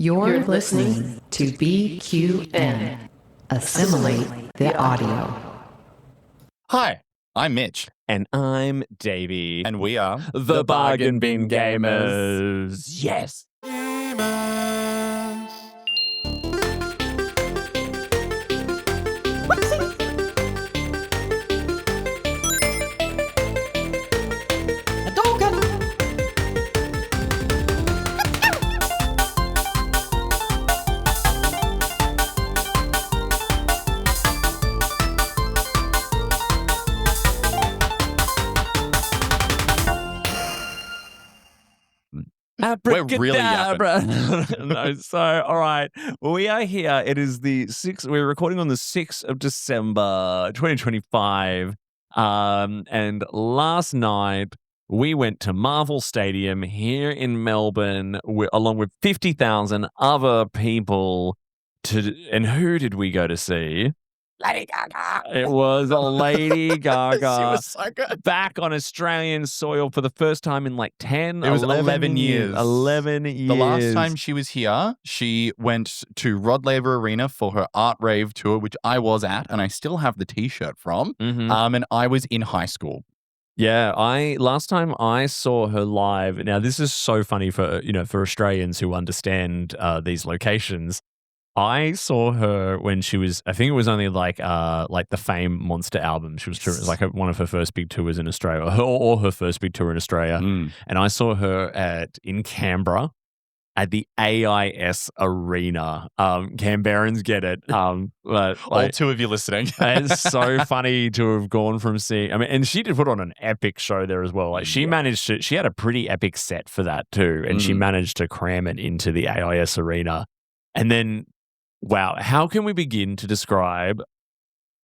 You're listening to BQN. Assimilate the audio. Hi, I'm Mitch. And I'm Davey. And we are the Bargain Bin Gamers. Yes. We're really Abracadabra. No, so, all right. We are here. It is the 6th. We're recording on the 6th of December, 2025. And last night, we went to Marvel Stadium here in Melbourne, along with 50,000 other people. And who did we go to see? Lady Gaga. It was Lady Gaga. She was so good. Back on Australian soil for the first time in like 10, It was 11 years. 11 years. The last time she was here, she went to Rod Laver Arena for her Art Rave tour, which I was at, and I still have the T-shirt from. Mm-hmm. And I was in high school. Yeah, last time I saw her live. Now this is so funny for Australians who understand these locations. I saw her when she was, I think it was only like the Fame Monster album. She was touring, it was like one of her first big tours in Australia, or her first big tour in Australia. And I saw her in Canberra at the AIS Arena. Canberrans get it. But All two of you listening. It's so funny to have gone from seeing, and she did put on an epic show there as well. Like she had a pretty epic set for that too. And she managed to cram it into the AIS Arena. And then, wow, how can we begin to describe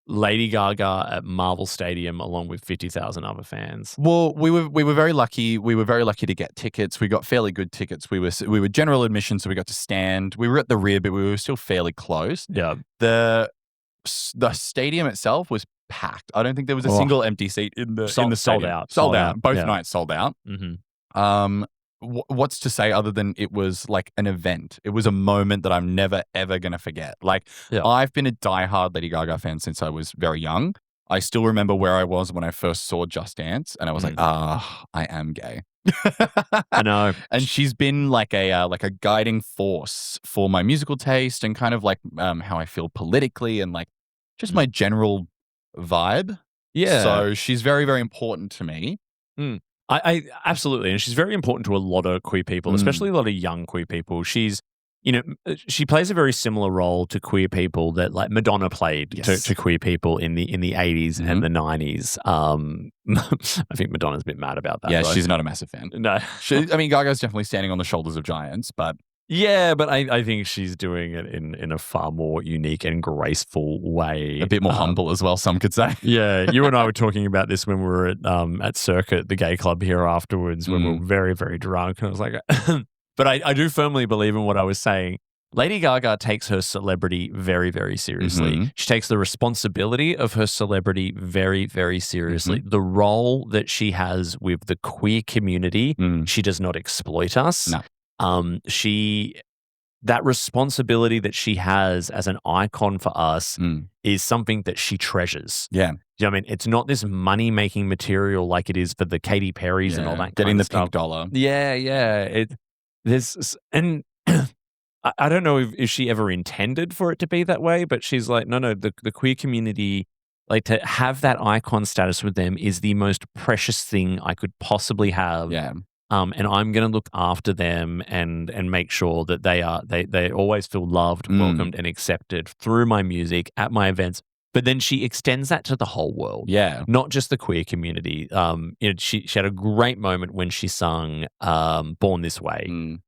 Lady Gaga at Marvel Stadium along with 50,000 other fans? Well, we were very lucky. We were very lucky to get tickets. We got fairly good tickets. We were general admission, so we got to stand. We were at the rear, but we were still fairly close. Yeah. The stadium itself was packed. I don't think there was a single empty seat in the sold stadium. out. Sold out. Both nights sold out. Mm-hmm. What's to say other than it was like an event? It was a moment that I'm never, ever going to forget. Like, I've been a diehard Lady Gaga fan since I was very young. I still remember where I was when I first saw Just Dance, and I was like, I am gay. I know. And she's been like a guiding force for my musical taste and kind of like how I feel politically and like just my general vibe. Yeah. So she's very, very important to me. I absolutely, and she's very important to a lot of queer people, especially a lot of young queer people. She's, she plays a very similar role to queer people that like Madonna played to queer people in the 80s and the 90s. I think Madonna's a bit mad about that. Yeah, though. she's not a massive fan. No, Gaga's definitely standing on the shoulders of giants, but. Yeah, but I think she's doing it in a far more unique and graceful way. A bit more humble as well, some could say. Yeah, you and I were talking about this when we were at Circuit, the gay club here afterwards, when we were very, very drunk. And I was like, but I do firmly believe in what I was saying. Lady Gaga takes her celebrity very, very seriously. She takes the responsibility of her celebrity very, very seriously. The role that she has with the queer community, she does not exploit us. No. That responsibility that she has as an icon for us is something that she treasures. Yeah. You know what I mean? It's not this money-making material like it is for the Katy Perrys and all that Getting kind the of stuff. pink dollar. Yeah. And I don't know if she ever intended for it to be that way, but she's like, no, the queer community, like to have that icon status with them is the most precious thing I could possibly have. Yeah. And I'm going to look after them and make sure that they always feel loved, welcomed, and accepted through my music at my events. But then she extends that to the whole world, not just the queer community. She had a great moment when she sung "Born This Way."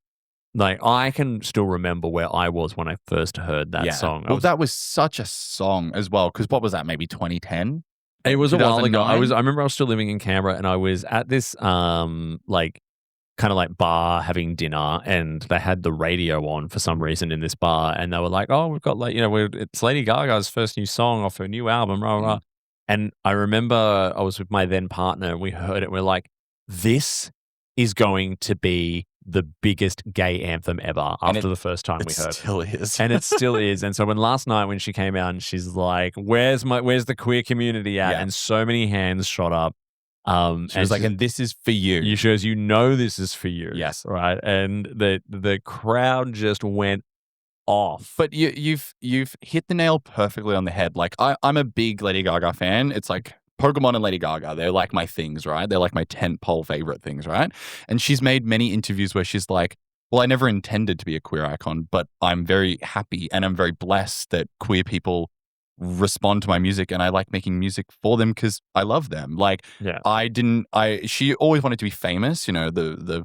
Like I can still remember where I was when I first heard that song. Well, that was such a song as well. Because what was that? Maybe 2010. It was a while ago. 2009? I remember I was still living in Canberra, and I was at this kind of like bar having dinner, and they had the radio on for some reason in this bar, and they were like, "Oh, we've got it's Lady Gaga's first new song off her new album." Blah, blah, blah. And I remember I was with my then partner, and we heard it. And we're like, "This is going to be the biggest gay anthem ever after the first time we heard it. It still is. And it still is. And so last night when she came out and she's like, where's the queer community at? Yeah. And so many hands shot up. She was like, and this is for you. You shows this is for you. Yes. Right. And the crowd just went off. But you've hit the nail perfectly on the head. Like I'm a big Lady Gaga fan. It's like Pokemon and Lady Gaga, they're like my things, right? They're like my tentpole favorite things, right? And she's made many interviews where she's like, well, I never intended to be a queer icon, but I'm very happy and I'm very blessed that queer people respond to my music and I like making music for them because I love them. Like, she always wanted to be famous. You know, the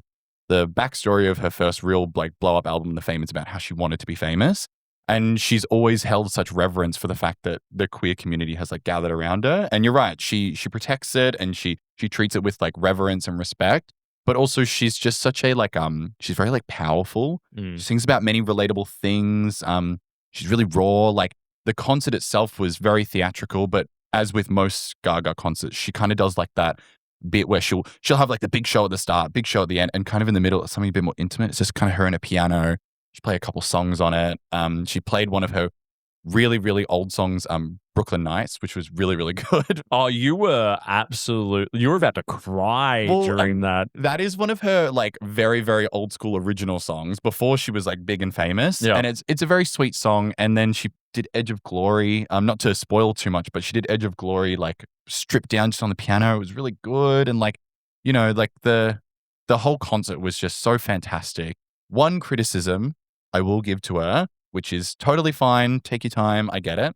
backstory of her first real like blow up album, The Fame, is about how she wanted to be famous. And she's always held such reverence for the fact that the queer community has like gathered around her. And you're right, she protects it and she treats it with like reverence and respect. But also she's just such a like she's very like powerful. She sings about many relatable things. She's really raw. Like the concert itself was very theatrical, but as with most Gaga concerts, she kind of does like that bit where she'll have like the big show at the start, big show at the end, and kind of in the middle, something a bit more intimate. It's just kind of her and a piano. She played a couple songs on it. She played one of her really, really old songs, Brooklyn Nights, which was really, really good. Oh, you were about to cry during that. That is one of her like very, very old school original songs before she was like big and famous. Yeah. And it's a very sweet song. And then she did Edge of Glory. Not to spoil too much, but she did Edge of Glory like stripped down just on the piano. It was really good. And like, you know, like the whole concert was just so fantastic. One criticism I will give to her, which is totally fine. Take your time. I get it.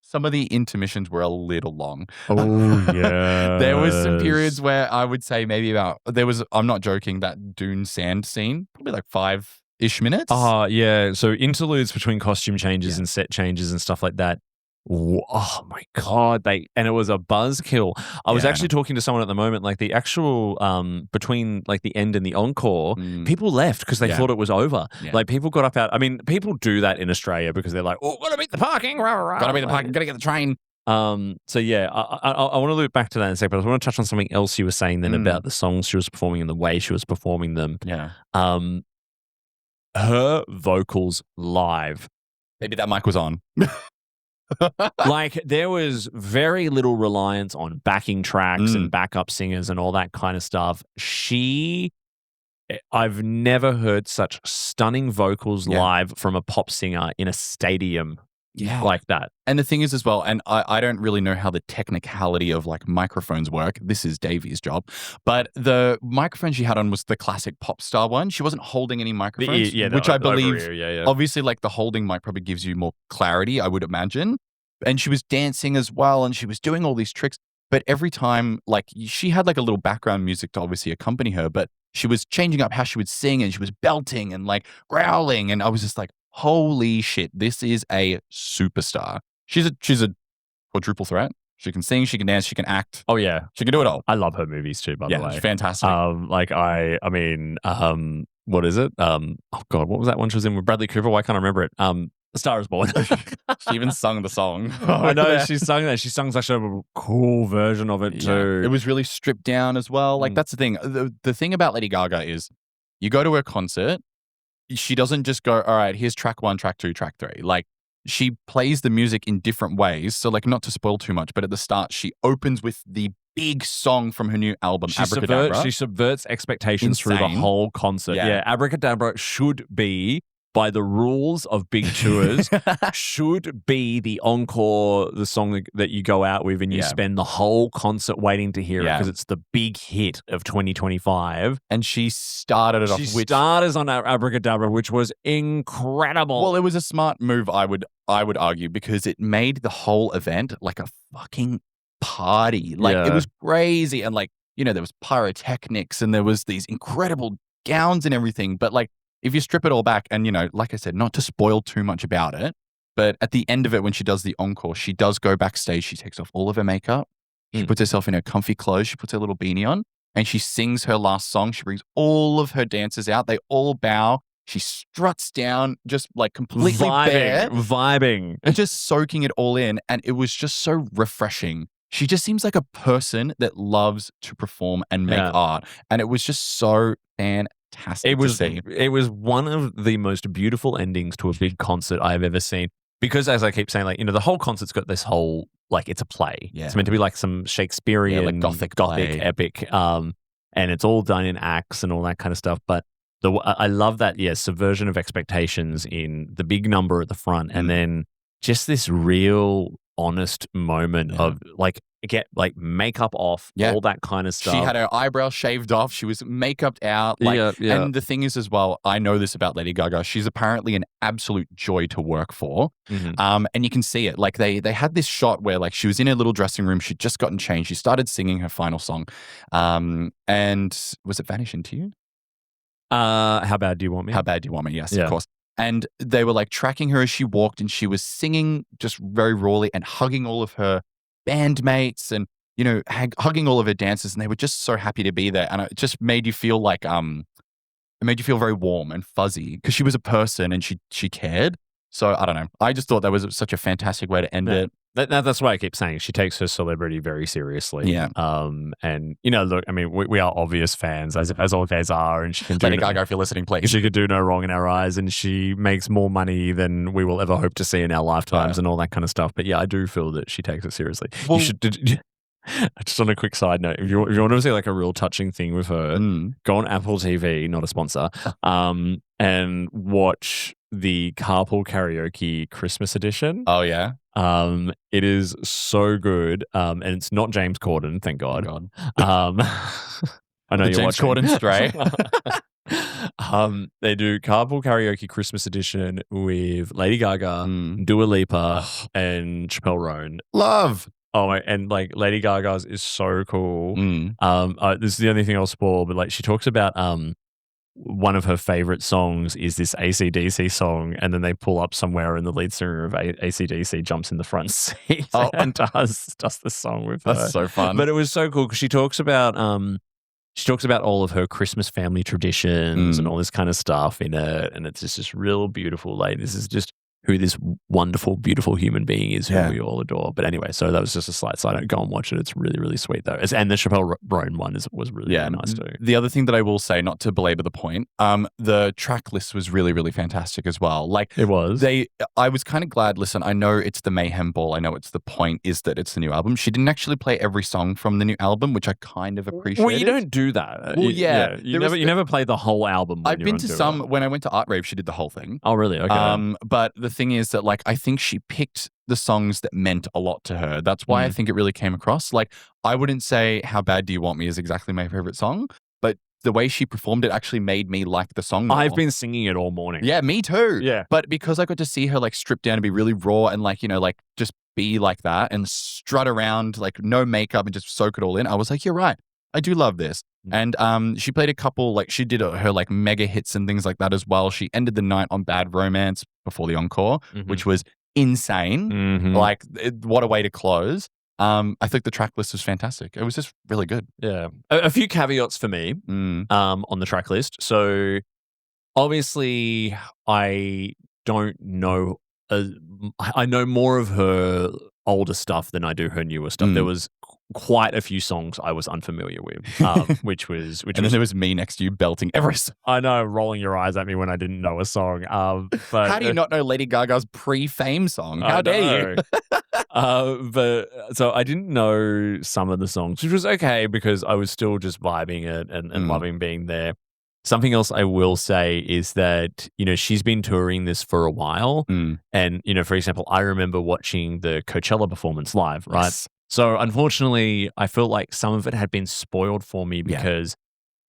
Some of the intermissions were a little long. Oh, yeah. There was some periods where I would say maybe I'm not joking, that dune sand scene, probably like 5-ish minutes. Yeah. So interludes between costume changes and set changes and stuff like that. Oh my God. And it was a buzzkill. I was actually talking to someone at the moment, like the actual, between like the end and the encore, people left because they thought it was over. Yeah. Like people got up out. I mean, people do that in Australia because they're like, oh, gotta beat the parking. Gotta beat the parking. Gotta get the train. So yeah, I want to loop back to that in a second, but I want to touch on something else you were saying then about the songs she was performing and the way she was performing them. Yeah. Her vocals live. Maybe that mic was on. Like there was very little reliance on backing tracks and backup singers and all that kind of stuff. I've never heard such stunning vocals live from a pop singer in a stadium like that. And the thing is as well, and I don't really know how the technicality of like microphones work. This is Davey's job. But the microphone she had on was the classic pop star one. She wasn't holding any microphones, which I believe, obviously like the holding mic probably gives you more clarity, I would imagine. And she was dancing as well and she was doing all these tricks. But every time, like she had like a little background music to obviously accompany her, but she was changing up how she would sing and she was belting and like growling. And I was just like, holy shit, this is a superstar. She's a quadruple threat. She can sing, she can dance, she can act. Oh yeah. She can do it all. I love her movies too, by the way. She's fantastic. What is it? Oh God, what was that one she was in with Bradley Cooper? Why can't I remember it? A Star Is Born. She even sung the song. I know, she sung that. She sung such a cool version of it too. It was really stripped down as well. Like that's the thing. The thing about Lady Gaga is you go to her concert, she doesn't just go, all right, here's track 1, track 2, track 3. Like she plays the music in different ways. So like not to spoil too much, but at the start she opens with the big song from her new album, Abracadabra. She subverts expectations through the whole concert. Yeah, Abracadabra should be, by the rules of big tours, should be the encore, the song that you go out with and you spend the whole concert waiting to hear it because it's the big hit of 2025. And she started it off with... She started on Abracadabra, which was incredible. Well, it was a smart move, I would argue, because it made the whole event like a fucking party. Like it was crazy. And like, you know, there was pyrotechnics and there was these incredible gowns and everything. But like, if you strip it all back and, you know, like I said, not to spoil too much about it, but at the end of it, when she does the encore, she does go backstage. She takes off all of her makeup. She puts herself in her comfy clothes. She puts her little beanie on and she sings her last song. She brings all of her dancers out. They all bow. She struts down just like completely bare. Vibing. And just soaking it all in. And it was just so refreshing. She just seems like a person that loves to perform and make art. And it was just so fantastic. fantastic to see. It was one of the most beautiful endings to a big concert I've ever seen. Because as I keep saying, like, the whole concert's got this whole, like, it's a play. Yeah. It's meant to be like some Shakespearean, like gothic epic. And it's all done in acts and all that kind of stuff. But I love that, subversion of expectations in the big number at the front, and then just this real honest moment of get makeup off, all that kind of stuff. She had her eyebrows shaved off. She was makeuped out. And the thing is as well, I know this about Lady Gaga. She's apparently an absolute joy to work for. And you can see it. Like they had this shot where like she was in her little dressing room. She'd just gotten changed. She started singing her final song. And was it Vanish Into You? How Bad Do You Want Me? How Bad Do You Want Me? Yes, of course. And they were like tracking her as she walked, and she was singing just very rawly and hugging all of her bandmates and, hugging all of her dancers. And they were just so happy to be there. And it just made you feel like, it made you feel very warm and fuzzy because she was a person and she cared. So I don't know. I just thought that was such a fantastic way to end it. That's why I keep saying she takes her celebrity very seriously. Yeah. And look, I mean, we are obvious fans, as all fans are, and she can do Lady Gaga, if you're listening, please. She could do no wrong in our eyes, and she makes more money than we will ever hope to see in our lifetimes and all that kind of stuff. But yeah, I do feel that she takes it seriously. Well, you should. Just on a quick side note, if you want to see like a real touching thing with her, go on Apple TV, not a sponsor, and watch the Carpool Karaoke Christmas edition. Oh yeah. It is so good. And it's not James Corden, thank God. I know you're James watching. Corden stray. They do Carpool Karaoke Christmas edition with Lady Gaga, Dua Lipa, and Chappelle Roan. Love. Oh, and like Lady Gaga's is so cool. This is the only thing I'll spoil, but like she talks about one of her favorite songs is this AC/DC song, and then they pull up somewhere and the lead singer of AC/DC jumps in the front seat and does the song with her. That's so fun. But it was so cool because she talks about all of her Christmas family traditions and all this kind of stuff in it, and it's just this real beautiful. Like this is just who this wonderful, beautiful human being is who we all adore. But anyway, so that was just a slight side note. Go and watch it. It's really, really sweet though. And the Chappelle Roan one was really, really nice too. The other thing that I will say, not to belabor the point, the track list was really, really fantastic as well. Like it was. I was kind of glad. Listen, I know it's the Mayhem ball. I know it's the point is that it's the new album. She didn't actually play every song from the new album, which I kind of appreciate. Well, you don't do that. Well, you never play the whole album. I've been to some. When I went to Art Rave, she did the whole thing. Oh, really? Okay. But the thing is that like I think she picked the songs that meant a lot to her. That's why I think it really came across. Like I wouldn't say How Bad Do You Want Me is exactly my favorite song, but the way she performed it actually made me like the song more. I've been singing it all morning. Yeah, me too. Yeah. But because I got to see her like strip down and be really raw and like, like just be like that and strut around like no makeup and just soak it all in, I was like, you're right. I do love this. And she played a couple, like she did her like mega hits and things like that as well. She ended the night on Bad Romance before the encore, which was insane. Like what a way to close. I think the track list was fantastic. It was just really good. Yeah. A few caveats for me on the track list. So obviously I don't know. I know more of her older stuff than I do her newer stuff. There was quite a few songs I was unfamiliar with, which then there was me next to you belting every song. I know, rolling your eyes at me when I didn't know a song. But how do you not know Lady Gaga's pre-fame song? How dare you? But so I didn't know some of the songs, which was okay because I was still just vibing it and loving being there. Something else I will say is that, she's been touring this for a while. And, for example, I remember watching the Coachella performance live, right? Yes. So unfortunately, I feel like some of it had been spoiled for me because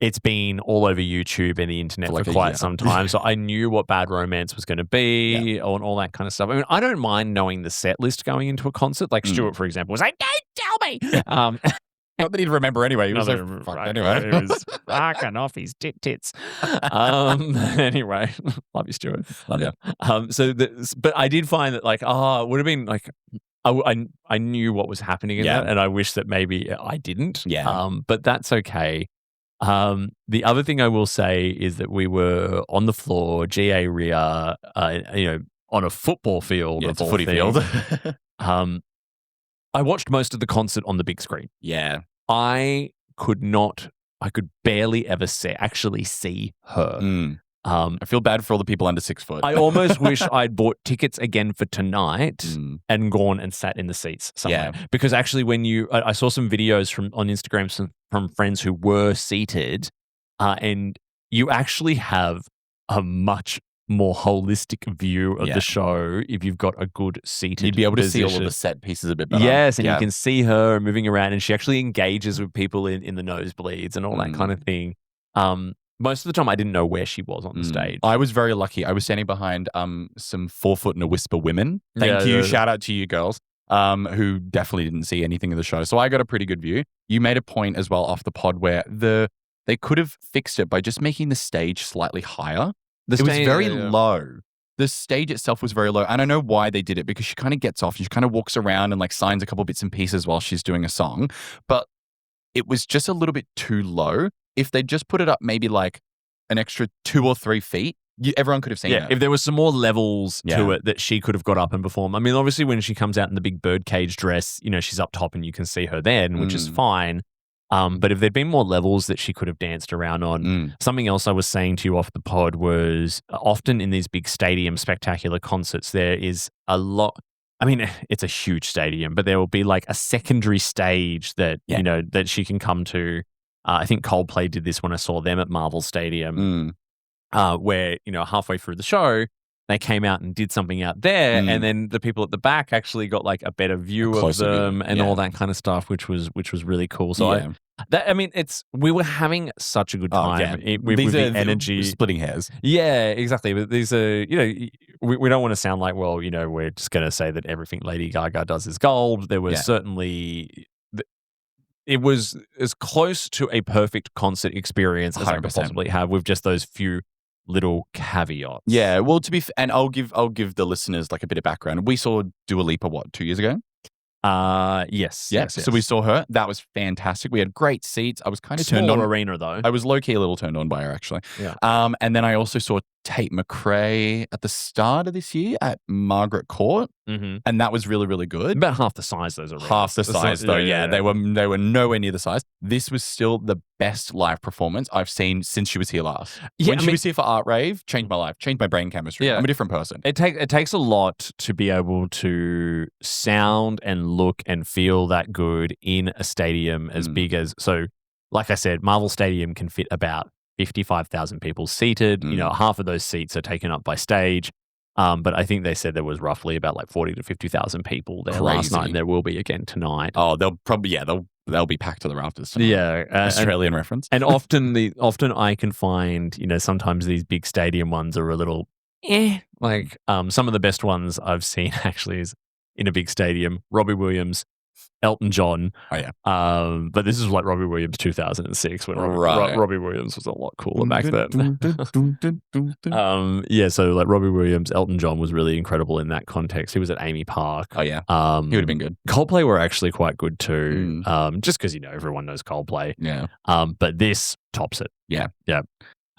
it's been all over YouTube and the internet for quite some time. So I knew what Bad Romance was going to be and all that kind of stuff. I mean, I don't mind knowing the set list going into a concert. Like Stuart, for example, was like, don't tell me. Not that he'd remember anyway. He was anyway. He was fucking off his tits. Anyway, love you, Stuart. Love you. But I did find that it would have been like, I knew what was happening in that, and I wish that maybe I didn't. Yeah. But that's okay. The other thing I will say is that we were on the floor, GA Ria, on a football field. Yeah, it's a footy field. I watched most of the concert on the big screen. Yeah. I could not I could barely ever actually see her. I feel bad for all the people under 6 foot. I almost wish I'd bought tickets again for tonight and gone and sat in the seats somewhere. Yeah. Because actually, when I saw some videos on Instagram from friends who were seated, and you actually have a much more holistic view of the show if you've got a good seated You'd be able to position. see all of the set pieces a bit better. Yes, and you can see her moving around, and she actually engages with people in the nosebleeds and all that kind of thing. Most of the time, I didn't know where she was on the stage. I was very lucky. I was standing behind some 4 foot and a whisper women. Thank you. Shout out to you girls who definitely didn't see anything of the show. So I got a pretty good view. You made a point as well off the pod where they could have fixed it by just making the stage slightly higher. It was very low. The stage itself was very low. And I know why they did it, because she kind of gets off and she kind of walks around and like signs a couple bits and pieces while she's doing a song. But it was just a little bit too low. If they just put it up maybe like an extra 2 or 3 feet, everyone could have seen it. If there was some more levels to it that she could have got up and performed. I mean, obviously when she comes out in the big birdcage dress, she's up top and you can see her then, which is fine. But if there'd been more levels that she could have danced around on, something else I was saying to you off the pod was often in these big stadium spectacular concerts, there is a lot. I mean, it's a huge stadium, but there will be like a secondary stage that, that she can come to. I think Coldplay did this when I saw them at Marvel Stadium, where, halfway through the show, they came out and did something out there, and then the people at the back actually got like a better view of them and all that kind of stuff, which was really cool. So we were having such a good time with the energy, splitting hairs. Yeah, exactly. But these are, we don't want to sound like, well, we're just going to say that everything Lady Gaga does is gold. There was certainly. It was as close to a perfect concert experience as 100%. I could possibly have, with just those few little caveats. Yeah, well, and I'll give the listeners like a bit of background. We saw Dua Lipa 2 years ago? Yes. So we saw her. That was fantastic. We had great seats. I was kind of turned on. Arena though. I was low key a little turned on by her actually. Yeah. And then I also saw Tate McRae at the start of this year at Margaret Court, and that was really, really good. About half the size those arenas. Half the size though. Yeah. They were nowhere near the size. This was still the best live performance I've seen since she was here last. When she was here for Art Rave, changed my life, changed my brain chemistry. Yeah. I'm a different person. It takes a lot to be able to sound and look and feel that good in a stadium as big as, so like I said, Marvel Stadium can fit about 55,000 people seated. Half of those seats are taken up by stage. But I think they said there was roughly about like 40 to 50,000 people there last night, and there will be again tonight. Oh, they'll probably, they'll be packed to the rafters tonight. Yeah. Australian reference. And often I can find, sometimes these big stadium ones are a little, like some of the best ones I've seen actually is in a big stadium, Robbie Williams, Elton John. Oh, yeah. But this is like Robbie Williams 2006 when Robbie Williams was a lot cooler back then. So like Robbie Williams, Elton John was really incredible in that context. He was at Amy Park. Oh, yeah. He would have been good. Coldplay were actually quite good too, just because, everyone knows Coldplay. Yeah. But this tops it. Yeah. Yeah.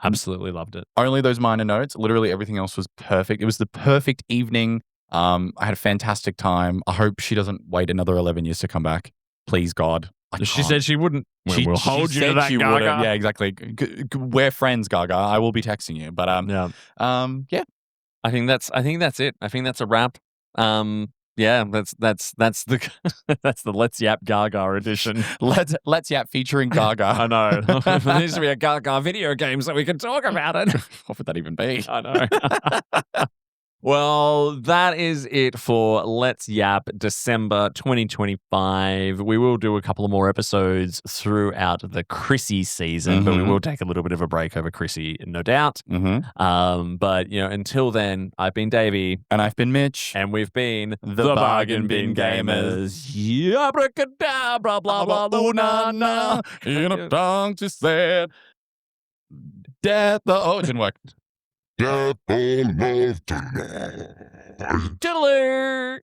Absolutely loved it. Only those minor notes. Literally everything else was perfect. It was the perfect evening. I had a fantastic time. I hope she doesn't wait another 11 years to come back. Please, God. She said she wouldn't. We'll hold you to that, Gaga. Yeah, exactly. We're friends, Gaga. I will be texting you. But yeah. I think that's it. I think that's a wrap. Yeah, that's the that's the Let's Yap Gaga edition. Let's Yap featuring Gaga. I know. There needs to be a Gaga video game so we can talk about it. What would that even be? I know. Well, that is it for Let's Yap December 2025. We will do a couple of more episodes throughout the Chrissy season, but we will take a little bit of a break over Chrissy, no doubt. But, until then, I've been Davey. And I've been Mitch. And we've been the Bargain Bin Gamers. Abracadabra, blah, blah, blah, na, na. In a tongue she said, death. Oh, it didn't work. Get all love tonight. Tiddler!